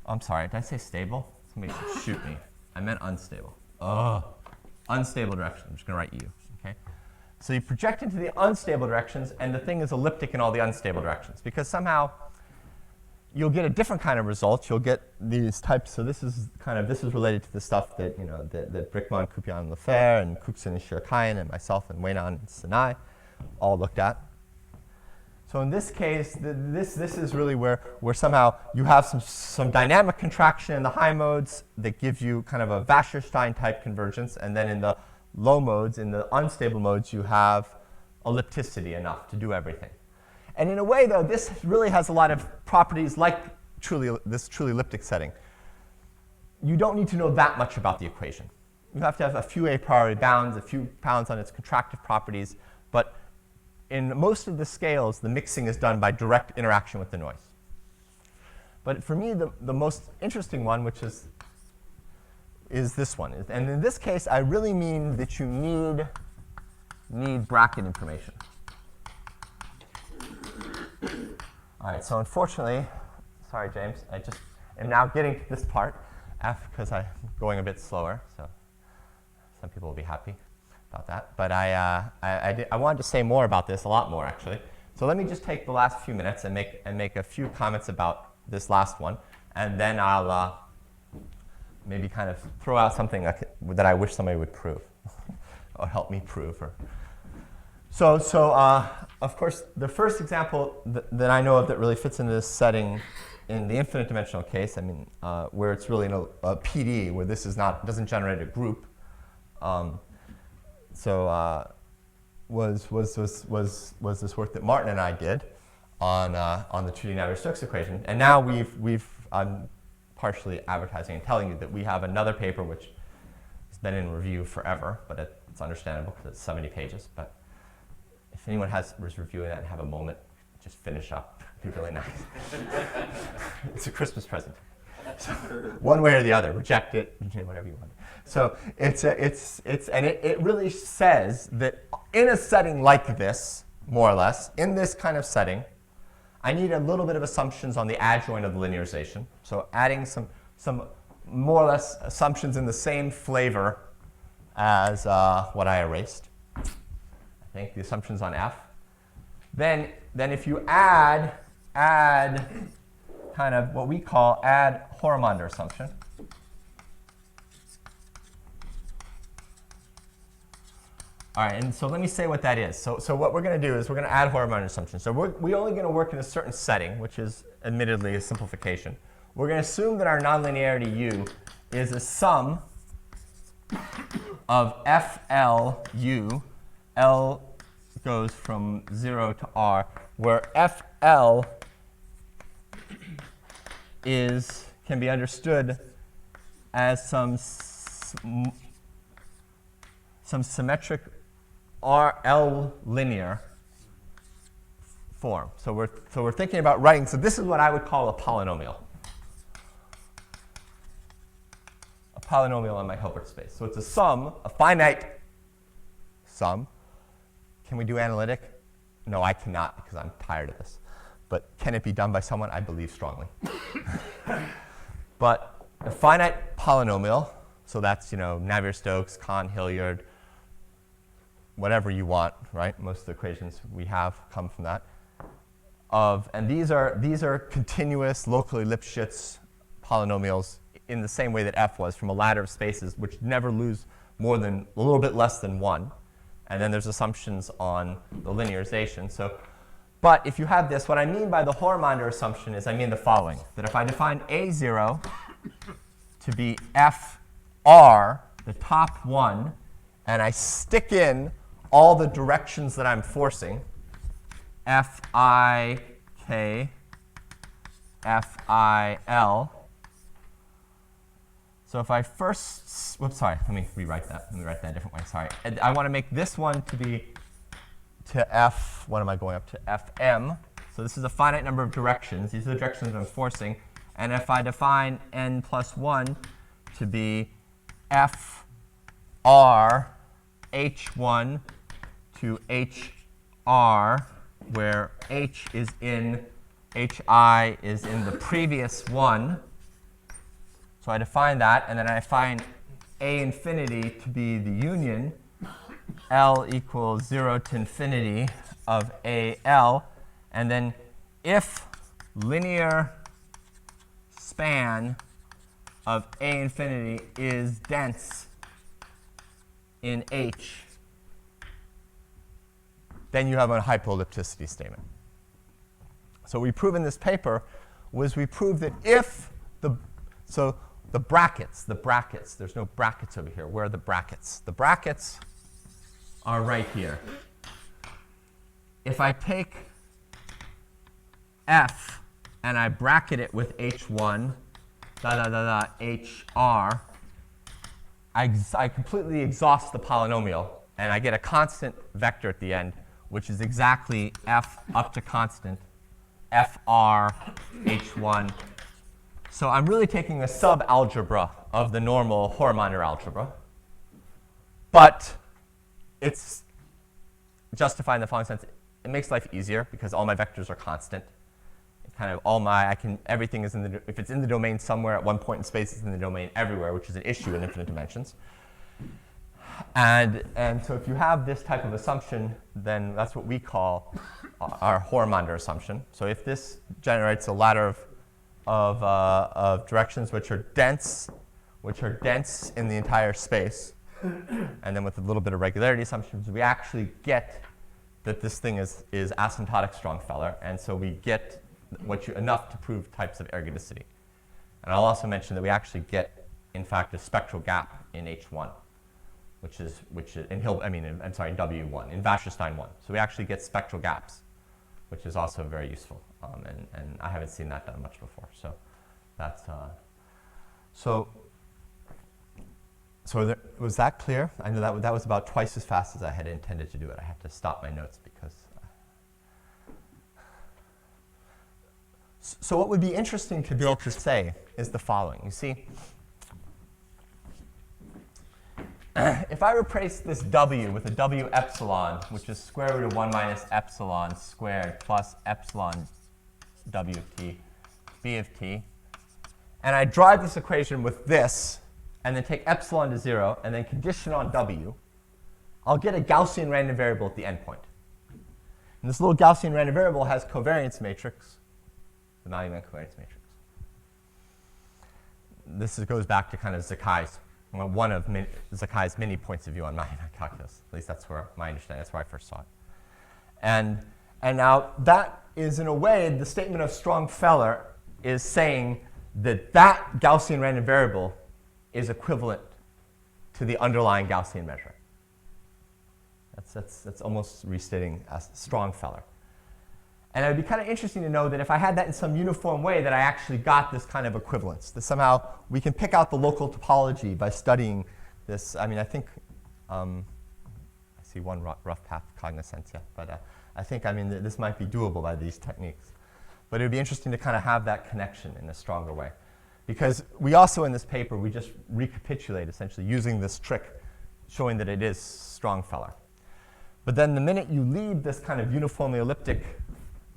I'm sorry, did I say stable? Somebody should shoot me. I meant unstable. Unstable direction. I'm just going to write U. Okay? So you project into the unstable directions, and the thing is elliptic in all the unstable directions, because somehow you'll get a different kind of result. You'll get these types. So this is related to the stuff that that Brickman, Coupion, and Lefebvre, and Kuxin and Shirakayan, and myself, and Waynon and Sinai all looked at. So in this case, this is really where somehow you have some dynamic contraction in the high modes that gives you kind of a Wasserstein type convergence, and then in the low modes, in the unstable modes, you have ellipticity enough to do everything. And in a way, though, this really has a lot of properties like this truly elliptic setting. You don't need to know that much about the equation. You have to have a few a priori bounds, a few bounds on its contractive properties, but in most of the scales, the mixing is done by direct interaction with the noise. But for me, the most interesting one, which is this one. And in this case, I really mean that you need bracket information. All right, so unfortunately, sorry, James, I just am now getting to this part because I'm going a bit slower. So some people will be happy about that. But I wanted to say more about this, a lot more actually. So let me just take the last few minutes and make a few comments about this last one, and then I'll maybe kind of throw out something that I wish somebody would prove or help me prove. So of course, the first example that I know of that really fits into this setting in the infinite dimensional case, I mean, where it's really a PDE, where this doesn't generate a group. Was this work that Martin and I did on the 2D Navier-Stokes equation, and now I'm partially advertising and telling you that we have another paper which has been in review forever, but it's understandable because it's 70 pages. But if anyone was reviewing that and have a moment, just finish up. It'd be really nice. It's a Christmas present. So one way or the other, reject it, whatever you want. So it really says that in a setting like this, more or less, in this kind of setting, I need a little bit of assumptions on the adjoint of the linearization. So adding some more or less assumptions in the same flavor as what I erased. I think the assumptions on F. Then if you add kind of what we call add Horomander assumption. All right, and so let me say what that is. So what we're going to do is we're going to add Horomander assumption. So we're only going to work in a certain setting, which is admittedly a simplification. We're going to assume that our nonlinearity U is a sum of FL U. L goes from 0 to R, where FL can be understood as some symmetric RL linear form. So we're thinking about writing. So this is what I would call a polynomial. A polynomial on my Hilbert space. So it's a sum, a finite sum. Can we do analytic? No, I cannot because I'm tired of this. But can it be done by someone? I believe strongly. But a finite polynomial, so that's Navier-Stokes, Kahn-Hilliard, whatever you want, right? Most of the equations we have come from that. And these are continuous locally Lipschitz polynomials in the same way that f was, from a ladder of spaces which never lose more than a little bit less than 1. And then there's assumptions on the linearization. But if you have this, what I mean by the Horremander assumption is I mean the following, that if I define A0 to be FR, the top one, and I stick in all the directions that I'm forcing, FIK, FIL. So if I first, whoops, sorry, let me rewrite that. Let me write that a different way, sorry. And I want to make this one to be to F, what am I going up to? FM. So this is a finite number of directions. These are the directions I'm forcing. And if I define n plus 1 to be FR, H1 to HR, where H is in, HI is in the previous one. So I define that, and then I find A infinity to be the union, L equals 0 to infinity of AL. And then if linear span of A infinity is dense in H, then you have a hypo-ellipticity statement. So what we prove in this paper was we proved that if the brackets, there's no brackets over here. Where are the brackets? The brackets are right here. If I take F and I bracket it with H1, HR, I completely exhaust the polynomial, and I get a constant vector at the end, which is exactly F up to constant, FR, H1. So I'm really taking a sub-algebra of the normal Horremander algebra. But it's justifying the following sense. It makes life easier because all my vectors are constant. Kind of all my, everything is in the, if it's in the domain somewhere at one point in space, it's in the domain everywhere, which is an issue in infinite dimensions. And so if you have this type of assumption, then that's what we call our Horremander assumption. So if this generates a ladder of directions which are dense in the entire space, and then with a little bit of regularity assumptions, we actually get that this thing is asymptotic Strongfeller, and so we get enough to prove types of ergodicity. And I'll also mention that we actually get, in fact, a spectral gap in H1, which is in W1, in Wasserstein 1. So we actually get spectral gaps, which is also very useful. And I haven't seen that done much before. So that's was that clear? I know that was about twice as fast as I had intended to do it. I have to stop my notes because. So what would be interesting to be able to say is the following. You see, if I replace this W with a W epsilon, which is square root of 1 minus epsilon squared plus epsilon W of t, B of t, and I drive this equation with this, and then take epsilon to 0, and then condition on W, I'll get a Gaussian random variable at the endpoint. And this little Gaussian random variable has covariance matrix, the Mallet covariance matrix. This goes back to kind of Zakai's, one of Zakai's many points of view on Mallet calculus. At least that's where my understanding, that's where I first saw it. And now that is, in a way, the statement of Strongfeller is saying that that Gaussian random variable is equivalent to the underlying Gaussian measure. That's almost restating Strongfeller. And it would be kind of interesting to know that if I had that in some uniform way, that I actually got this kind of equivalence. That somehow we can pick out the local topology by studying this. I mean, I think I see one rough path cognoscentia, but I think this might be doable by these techniques. But it would be interesting to kind of have that connection in a stronger way. Because we also, in this paper, we just recapitulate, essentially, using this trick, showing that it is Strongfeller. But then the minute you leave this kind of uniformly elliptic,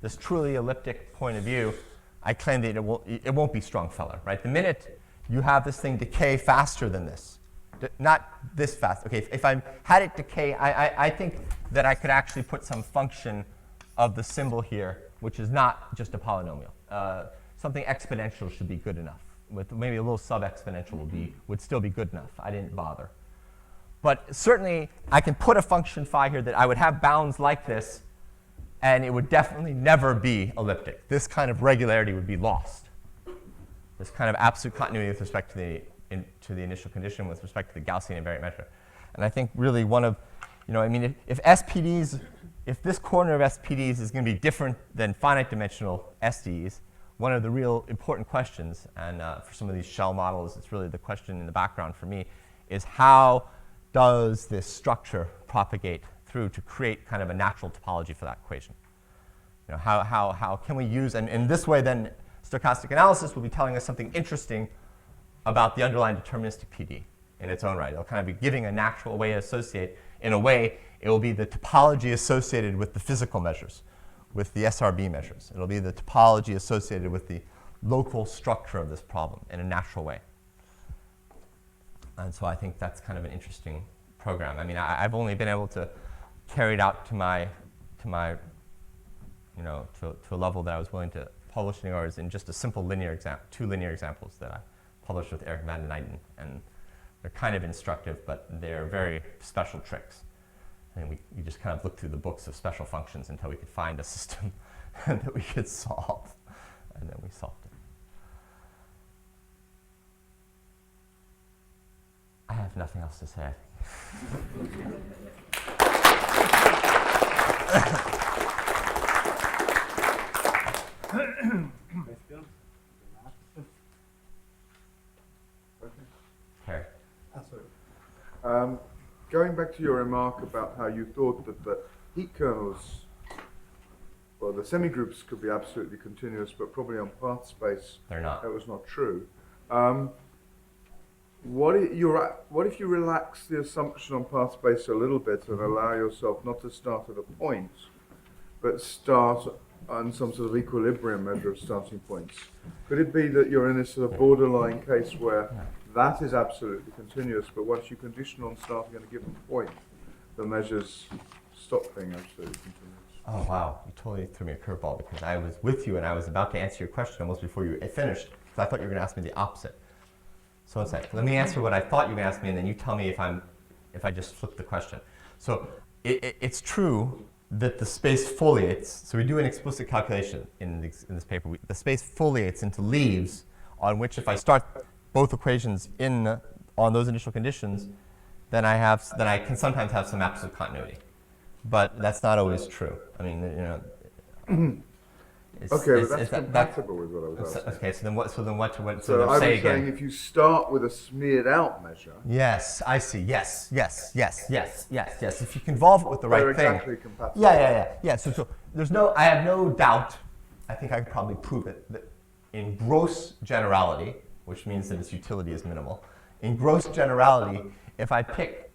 this truly elliptic point of view, I claim that it won't be Strongfeller, right? The minute you have this thing decay faster than this, not this fast. OK, if I had it decay, I think that I could actually put some function of the symbol here, which is not just a polynomial. Something exponential should be good enough. with maybe a little sub-exponential would still be good enough. I didn't bother. But certainly, I can put a function phi here that I would have bounds like this, and it would definitely never be elliptic. This kind of regularity would be lost. This kind of absolute continuity with respect to the initial condition with respect to the Gaussian invariant measure. And I think really one of, I mean, if SPDs, if this corner of SPDs is going to be different than finite dimensional SDs, one of the real important questions, and for some of these shell models, it's really the question in the background for me, is how does this structure propagate through to create kind of a natural topology for that equation? How can we use, and in this way then stochastic analysis will be telling us something interesting about the underlying deterministic PD in its own right. It'll kind of be giving a natural way to associate. In a way, it will be the topology associated with the physical measures, with the SRB measures. It'll be the topology associated with the local structure of this problem in a natural way. And so I think that's kind of an interesting program. I mean, I've only been able to carry it out to a level that I was willing to publish in yours in just a simple two linear examples that I published with Eric Van den Eyden. And they're kind of instructive, but they're very special tricks. And we just kind of looked through the books of special functions until we could find a system that we could solve. And then we solved it. I have nothing else to say, I think. Harry. Sorry. Going back to your remark about how you thought that the heat kernels, well, the semigroups could be absolutely continuous, but probably on path space, they're not. That was not true. What if you relax the assumption on path space a little bit and allow yourself not to start at a point, but start on some sort of equilibrium measure of starting points? Could it be that you're in this sort of borderline case where that is absolutely continuous, but once you condition on starting at a given point, the measures stop being absolutely continuous? Oh, wow. You totally threw me a curveball because I was with you and I was about to answer your question almost before you finished because I thought you were going to ask me the opposite. So it's like, let me answer what I thought you were going to ask me, and then you tell me if I just flip the question. So it's true that the space foliates. So we do an explicit calculation in this paper. The space foliates into leaves on which, if I start both equations on those initial conditions, then I can sometimes have some absolute continuity. But that's not always true. I mean, Okay, but that's compatible with what I was asking. Okay, so then what? So I was saying if you start with a smeared out measure. Yes, I see. Yes. If you convolve it with the right thing. They're exactly compatible. Yeah. So I have no doubt. I think I could probably prove it that in gross generality, which means that its utility is minimal. In gross generality, if I pick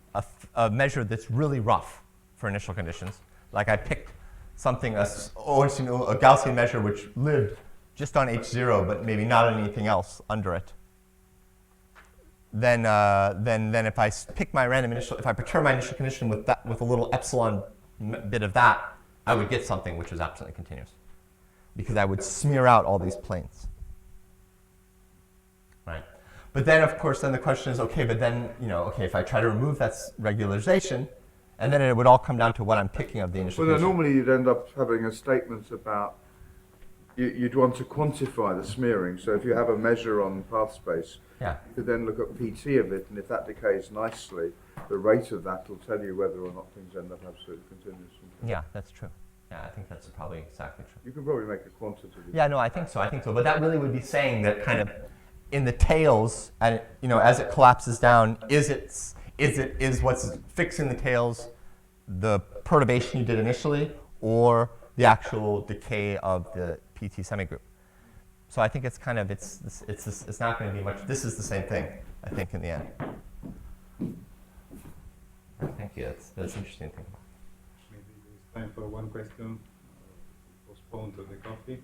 a measure that's really rough for initial conditions, like I picked something, a Gaussian measure which lived just on H0, but maybe not on anything else under it, then if I pick my random initial, if I perturb my initial condition with a little epsilon bit of that, I would get something which is absolutely continuous, because I would smear out all these planes. Right. But then, of course, then the question is, okay, but then, if I try to remove that regularization, and then it would all come down to what I'm picking of the initial condition. Well, normally you'd end up having a statement about, you'd want to quantify the smearing. So if you have a measure on path space, you could then look at PT of it, and if that decays nicely, the rate of that will tell you whether or not things end up absolutely continuous. Yeah, that's true. Yeah, I think that's probably exactly true. You can probably make a quantitative. Yeah, no, I think so. But that really would be saying that kind of in the tails, and as it collapses down, is what's fixing the tails the perturbation you did initially, or the actual decay of the PT semigroup? So I think it's kind of it's not going to be much. This is the same thing, I think, in the end. Thank you. That's interesting to think about. Maybe there's time for one question. Postpone to the coffee.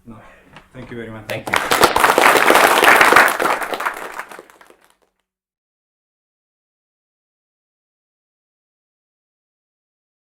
No. Thank you very much. Thank you.